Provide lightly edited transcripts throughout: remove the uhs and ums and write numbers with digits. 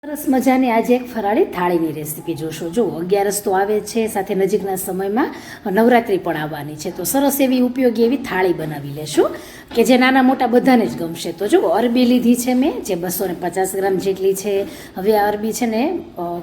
સરસ મજાની આજે એક ફરાળી થાળીની રેસીપી જોશો. જો 11 તો આવે છે, સાથે નજીકના સમયમાં નવરાત્રિ પણ આવવાની છે, તો સરસ એવી ઉપયોગી એવી થાળી બનાવી લેશું કે જે નાના મોટા બધાને જ ગમશે. તો જો અરબી લીધી છે મેં, જે 250 ગ્રામ જેટલી છે. હવે આ અરબી છે ને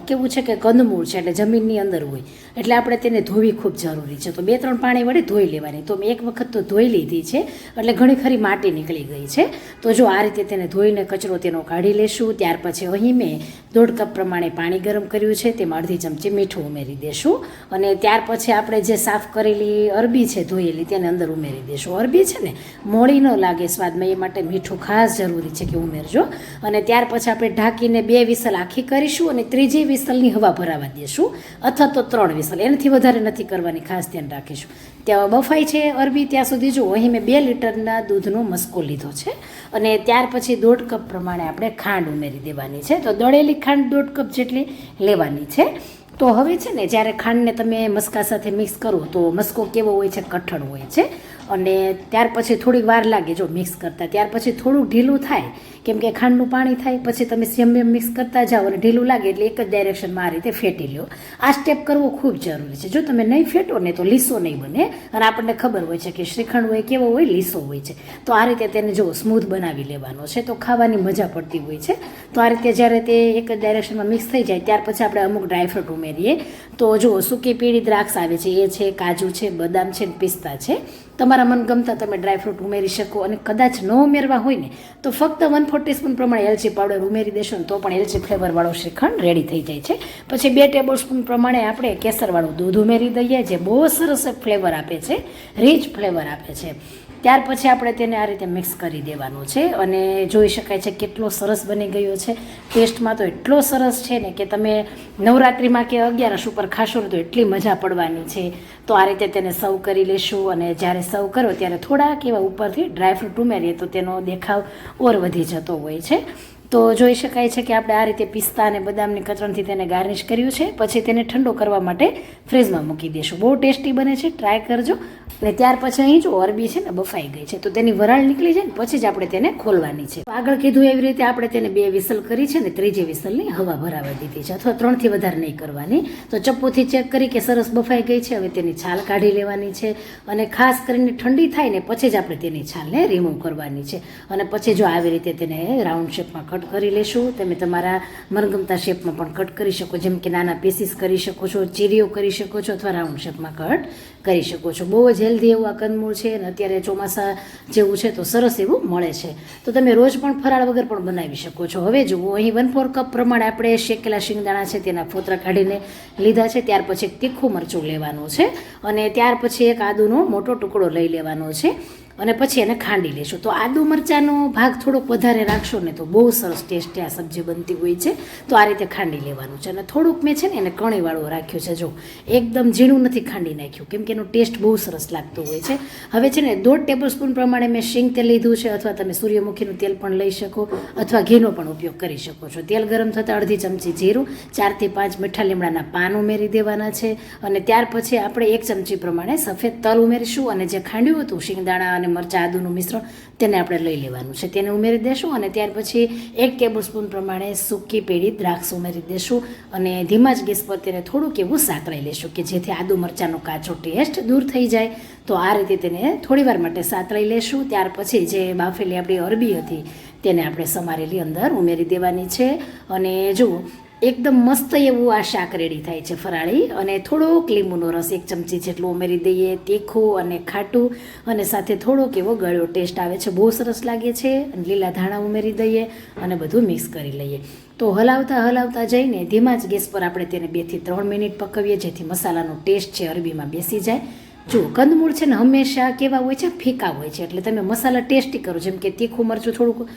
કેવું છે કે કંદમૂળ છે, એટલે જમીનની અંદર હોય, એટલે આપણે તેને ધોવી ખૂબ જરૂરી છે. તો 2-3 પાણી વડે ધોઈ લેવાની. તો મેં એક વખત તો ધોઈ લીધી છે, એટલે ઘણી ખરી માટી નીકળી ગઈ છે. તો જો આ રીતે તેને ધોઈને કચરો તેનો કાઢી લેશું. ત્યાર પછી અહીં મેં 1.5 કપ પ્રમાણે પાણી ગરમ કર્યું છે, તેમાં અડધી ચમચી મીઠું ઉમેરી દેશું. અને ત્યાર પછી આપણે જે સાફ કરેલી અરબી છે ધોયેલી, તેને અંદર ઉમેરી દેશું. અરબી છે ને મોળી ન લાગે સ્વાદમાં, એ માટે મીઠું ખાસ જરૂરી છે કે ઉમેરજો. અને ત્યાર પછી આપણે ઢાંકીને 2 વિસલ આખી કરીશું અને ત્રીજી વિસલની હવા ભરાવા દઈશું, અથવા તો 3 વિસલ, એનાથી વધારે નથી કરવાની, ખાસ ધ્યાન રાખીશું. ત્યાં બફાઈ છે અરબી ત્યાં સુધી. જો અહીં મેં 2 લીટરના દૂધનો મસ્કો લીધો છે, અને ત્યાર પછી 1.5 કપ પ્રમાણે આપણે ખાંડ ઉમેરી દેવાની છે. તો દળેલી ખાંડ 1.5 કપ જેટલી લેવાની છે. તો હવે છે ને જ્યારે ખાંડને તમે મસ્કા સાથે મિક્સ કરો તો મસ્કો કેવો હોય છે, કઠણ હોય છે, અને ત્યાર પછી થોડીક વાર લાગે જો મિક્સ કરતાં. ત્યાર પછી થોડુંક ઢીલું થાય, કેમ કે ખાંડનું પાણી થાય, પછી તમે સેમ મિક્સ કરતા જાઓ અને ઢીલું લાગે એટલે એક જ ડાયરેક્શનમાં આ રીતે ફેટી લો. આ સ્ટેપ કરવો ખૂબ જરૂરી છે. જો તમે નહીં ફેટો ને તો લીસો નહીં બને, અને આપણને ખબર હોય છે કે શ્રીખંડ હોય કેવો હોય, લીસો હોય છે. તો આ રીતે તેને જો સ્મૂથ બનાવી લેવાનો છે, તો ખાવાની મજા પડતી હોય છે. તો આ રીતે જ્યારે તે એક જ ડાયરેક્શનમાં મિક્સ થઈ જાય ત્યાર પછી આપણે અમુક ડ્રાયફ્રૂટ ઉમેરીએ. તો જો સૂકી પીળી દ્રાક્ષ આવે છે, એ છે, કાજુ છે, બદામ છે, પિસ્તા છે. તમારા મનગમતા તમે ડ્રાયફ્રૂટ ઉમેરી શકો. અને કદાચ ન ઉમેરવા હોય ને તો ફક્ત 1/4 ટીસ્પૂન પ્રમાણે એલચી પાવડર ઉમેરી દેશો ને તો પણ એલચી ફ્લેવરવાળો શ્રીખંડ રેડી થઈ જાય છે. પછી 2 ટેબલસ્પૂન પ્રમાણે આપણે કેસરવાળું દૂધ ઉમેરી દઈએ, જે બહુ સરસ ફ્લેવર આપે છે, રીચ ફ્લેવર આપે છે. ત્યાર પછી આપણે તેને આ રીતે મિક્સ કરી દેવાનું છે, અને જોઈ શકાય છે કેટલો સરસ બની ગયો છે. ટેસ્ટમાં તો એટલો સરસ છે ને કે તમે નવરાત્રિમાં કે 11 ઉપર ખાશો ને તો એટલી મજા પડવાની છે. તો આ રીતે તેને સર્વ કરી લેશું, અને જ્યારે સર્વ કરો ત્યારે થોડાક એવા ઉપરથી ડ્રાયફ્રૂટ ઉમેરીએ તો તેનો દેખાવ ઓર વધી જતો હોય છે. તો જોઈ શકાય છે કે આપણે આ રીતે પિસ્તા અને બદામની કતરણથી તેને ગાર્નિશ કર્યું છે. પછી તેને ઠંડો કરવા માટે ફ્રીજમાં મૂકી દઈશું. બહુ ટેસ્ટી બને છે, ટ્રાય કરજો. અને ત્યાર પછી અહીં જો અરબી છે ને બફાઈ ગઈ છે, તો તેની વરાળ નીકળી જાય ને પછી જ આપણે તેને ખોલવાની છે. આગળ કીધું એવી રીતે આપણે તેને 2 વિસલ કરી છે ને ત્રીજી વિસલની હવા ભરાવા દીધી છે, અથવા 3 થી વધારે નહીં કરવાની. તો ચપ્પુથી ચેક કરી કે સરસ બફાઈ ગઈ છે. હવે તેની છાલ કાઢી લેવાની છે, અને ખાસ કરીને ઠંડી થાય ને પછી જ આપણે તેની છાલને રિમૂવ કરવાની છે. અને પછી જો આવી રીતે તેને રાઉન્ડ શેપમાં કટ કરી લેશું. તમે તમારા મનગમતા શેપમાં પણ કટ કરી શકો, જેમ કે નાના પીસીસ કરી શકો છો, ચીરીઓ કરી શકો છો, અથવા રાઉન્ડ શેપમાં કટ કરી શકો છો. બહુ જ હેલ્ધી એવું આ કંદમૂળ છે, અને અત્યારે ચોમાસા જેવું છે તો સરસ એવું મળે છે. તો તમે રોજ પણ ફરાળ વગર પણ બનાવી શકો છો. હવે જુઓ અહીં 1/4 કપ પ્રમાણે આપણે શેકેલા શિંગદાણા છે તેના ફોતરા કાઢીને લીધા છે. ત્યાર પછી એક તીખું મરચું લેવાનું છે, અને ત્યાર પછી એક આદુનો મોટો ટુકડો લઈ લેવાનો છે, અને પછી એને ખાંડી લેશું. તો આદુ મરચાંનો ભાગ થોડોક વધારે રાખશો ને તો બહુ સરસ ટેસ્ટી આ સબ્જી બનતી હોય છે. તો આ રીતે ખાંડી લેવાનું છે, અને થોડુંક મેં છે ને એને કણીવાળું રાખ્યું છે. જો એકદમ ઝીણું નથી ખાંડી નાખ્યું, કેમ કે એનો ટેસ્ટ બહુ સરસ લાગતો હોય છે. હવે છે ને 1.5 ટેબલસ્પૂન પ્રમાણે મેં શીંગ તેલ લીધું છે, અથવા તમે સૂર્યમુખીનું તેલ પણ લઈ શકો, અથવા ઘીનો પણ ઉપયોગ કરી શકો છો. તેલ ગરમ થતાં અડધી ચમચી જીરું, 4 થી 5 મીઠા લીમડાના પાન ઉમેરી દેવાના છે, અને ત્યાર પછી આપણે 1 ચમચી પ્રમાણે સફેદ તલ ઉમેરીશું, અને જે ખાંડ્યું હતું શિંગદાણા અને મરચાં આદુનું મિશ્રણ તેને આપણે લઈ લેવાનું છે, તેને ઉમેરી દેશું. અને ત્યાર પછી 1 ટેબલસ્પૂન પ્રમાણે સૂકી પીળી દ્રાક્ષ ઉમેરી દેશું, અને ધીમા જ ગેસ પર તેને થોડુંક એવું સાતળી લેશું કે જેથી આદુ મરચાંનો કાચો ટેસ્ટ દૂર થઈ જાય. તો આ રીતે તેને થોડીવાર માટે સાતળી લેશું. ત્યાર પછી જે બાફેલી આપણી અરબી હતી તેને આપણે સમારેલી અંદર ઉમેરી દેવાની છે, અને જુઓ એકદમ મસ્ત એવું આ શાક રેડી થાય છે ફરાળી. અને થોડોક લીંબુનો રસ 1 ચમચી જેટલો ઉમેરી દઈએ, તીખું અને ખાટું, અને સાથે થોડોક એવો ગળ્યો ટેસ્ટ આવે છે, બહુ સરસ લાગે છે. અને લીલા ધાણા ઉમેરી દઈએ, અને બધું મિક્સ કરી લઈએ. તો હલાવતા જઈને ધીમા જ ગેસ પર આપણે તેને 2 થી 3 મિનિટ પકવીએ, જેથી મસાલાનો ટેસ્ટ છે અરબીમાં બેસી જાય. જો કંદમૂળ છે ને હંમેશા કેવા હોય છે, ફીકા હોય છે, એટલે તમે મસાલા ટેસ્ટી કરો, જેમ કે તીખું મરચું થોડુંક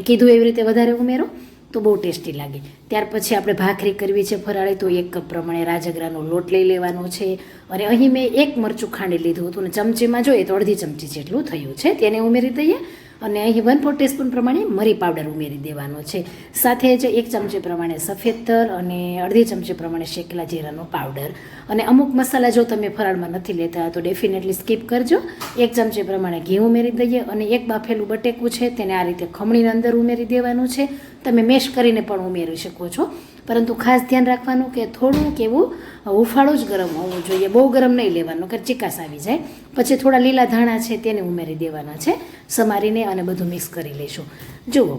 કીધું એવી રીતે વધારે ઉમેરો તો બહુ ટેસ્ટી લાગે. ત્યાર પછી આપણે ભાખરી કરવી છે ફરાળી, તો 1 કપ પ્રમાણે રાજગરાનો લોટ લઈ લેવાનો છે, અને અહીં મેં 1 મરચું ખાંડી લીધું હતું, અને ચમચીમાં જોઈએ તો અડધી ચમચી જેટલું થયું છે, તેને ઉમેરી દઈએ. અને અહીં 1/4 ટીસ્પૂન પ્રમાણે મરી પાવડર ઉમેરી દેવાનો છે. સાથે જ 1 ચમચી પ્રમાણે સફેદ તલ, અને અડધી ચમચી પ્રમાણે શેકેલા જીરાનો પાવડર. અને અમુક મસાલા જો તમે ફરાળમાં નથી લેતા તો ડેફિનેટલી સ્કીપ કરજો. 1 ચમચી પ્રમાણે ઘી ઉમેરી દઈએ, અને 1 બાફેલું બટેકું છે તેને આ રીતે ખમણીની અંદર ઉમેરી દેવાનું છે. તમે મેશ કરીને પણ ઉમેરી શકો છો. પરંતુ ખાસ ધ્યાન રાખવાનું કે થોડુંક એવું હુંફાળું જ ગરમ હોવું જોઈએ, બહુ ગરમ નહીં લેવાનું કે ચિકાસ આવી જાય. પછી થોડા લીલા ધાણા છે તેને ઉમેરી દેવાના છે, સમારીને અને બધું મિક્સ કરી લઈશું. જુઓ,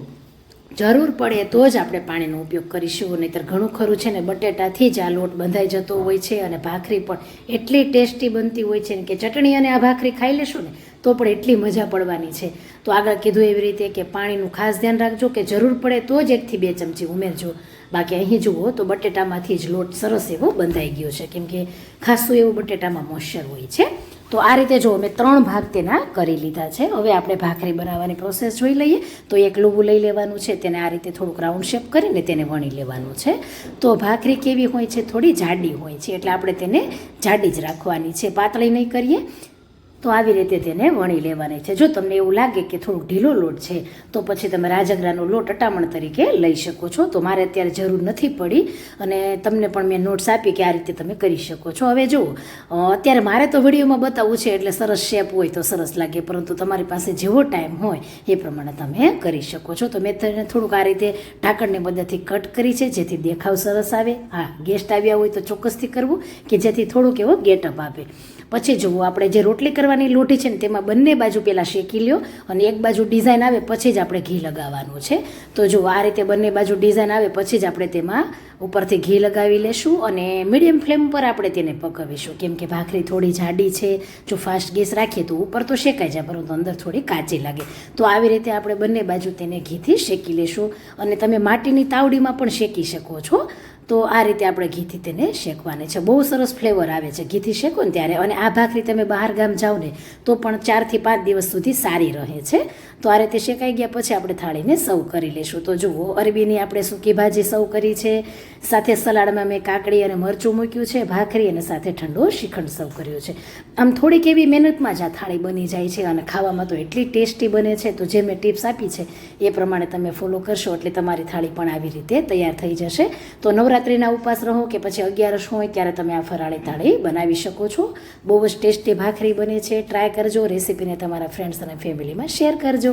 જરૂર પડે તો જ આપણે પાણીનો ઉપયોગ કરીશું, નહીંતર ઘણું ખરું છે ને બટેટાથી જ આ લોટ બંધાઈ જતો હોય છે અને ભાખરી પણ એટલી ટેસ્ટી બનતી હોય છે ને કે ચટણી અને આ ભાખરી ખાઈ લેશું ને તો પણ એટલી મજા પડવાની છે. તો આગળ કીધું એવી રીતે કે પાણીનું ખાસ ધ્યાન રાખજો કે જરૂર પડે તો જ 1 થી 2 ચમચી ઉમેરજો. બાકી અહીં જુઓ તો બટેટામાંથી જ લોટ સરસ એવો બંધાઈ ગયો છે, કેમ કે ખાસું એવું બટેટામાં મોઇશ્ચર હોય છે. તો આ રીતે જો મેં 3 ભાગ તેના કરી લીધા છે. હવે આપણે ભાખરી બનાવવાની પ્રોસેસ જોઈ લઈએ. તો એક લુવું લઈ લેવાનું છે, તેને આ રીતે થોડુંક રાઉન્ડ શેપ કરીને તેને વણી લેવાનું છે. તો ભાખરી કેવી હોય છે, થોડી જાડી હોય છે, એટલે આપણે તેને જાડી જ રાખવાની છે, પાતળી નહીં કરીએ. તો આવી રીતે તેને વણી લેવાની છે. જો તમને એવું લાગે કે થોડુંક ઢીલો લોટ છે તો પછી તમે રાજગરાનો લોટ અટામણ તરીકે લઈ શકો છો. તો મારે અત્યારે જરૂર નથી પડી અને તમને પણ મેં નોટ્સ આપી કે આ રીતે તમે કરી શકો છો. હવે જુઓ, અત્યારે મારે તો વિડીયોમાં બતાવવું છે એટલે સરસ શેપ હોય તો સરસ લાગે, પરંતુ તમારી પાસે જેવો ટાઈમ હોય એ પ્રમાણે તમે કરી શકો છો. તો મેં તેને થોડુંક આ રીતે ઢાંકણની મદદથી કટ કરી છે જેથી દેખાવ સરસ આવે. હા, ગેસ્ટ આવ્યા હોય તો ચોક્કસથી કરવું કે જેથી થોડુંક એવો ગેટઅપ આપે. પછી જુઓ, આપણે જે રોટલી કરવાની લોટી છે ને તેમાં બંને બાજુ પહેલાં શેકી લ્યો અને એક બાજુ ડિઝાઇન આવે પછી જ આપણે ઘી લગાવવાનું છે. તો જુઓ, આ રીતે બંને બાજુ ડિઝાઇન આવે પછી જ આપણે તેમાં ઉપરથી ઘી લગાવી લેશું અને મીડિયમ ફ્લેમ પર આપણે તેને પકાવીશું, કેમ કે ભાખરી થોડી જાડી છે. જો ફાસ્ટ ગેસ રાખીએ તો ઉપર તો શેકાઈ જાય પરંતુ અંદર થોડી કાચી લાગે. તો આવી રીતે આપણે બંને બાજુ તેને ઘીથી શેકી લેશું અને તમે માટીની તાવડીમાં પણ શેકી શકો છો. તો આ રીતે આપણે ઘીથી તેને શેકવાની છે. બહુ સરસ ફ્લેવર આવે છે ઘીથી શેકો ને ત્યારે. અને આ ભાખરી તમે બહાર ગામ જાઓ ને તો પણ 4 થી 5 દિવસ સુધી સારી રહે છે. તો આ રીતે શેકાઈ ગયા પછી આપણે થાળીને સર્વ કરી લઈશું. તો જુઓ, અરબીની આપણે સૂકી ભાજી સર્વ કરી છે, સાથે સલાડમાં મેં કાકડી અને મરચું મૂક્યું છે, ભાખરી અને સાથે ઠંડો શ્રીખંડ સર્વ કર્યો છે. આમ થોડીક એવી મહેનતમાં જ આ થાળી બની જાય છે અને ખાવામાં તો એટલી ટેસ્ટી બને છે. તો જે મેં ટિપ્સ આપી છે એ પ્રમાણે તમે ફોલો કરશો એટલે તમારી થાળી પણ આવી રીતે તૈયાર થઈ જશે. તો નવરાત્રિના ઉપવાસ રહો કે પછી 11 હોય ત્યારે તમે આ ફરાળી થાળી બનાવી શકો છો. બહુ જ ટેસ્ટી ભાખરી બને છે. ટ્રાય કરજો, રેસીપીને તમારા ફ્રેન્ડ્સ અને ફેમિલીમાં શેર કરજો.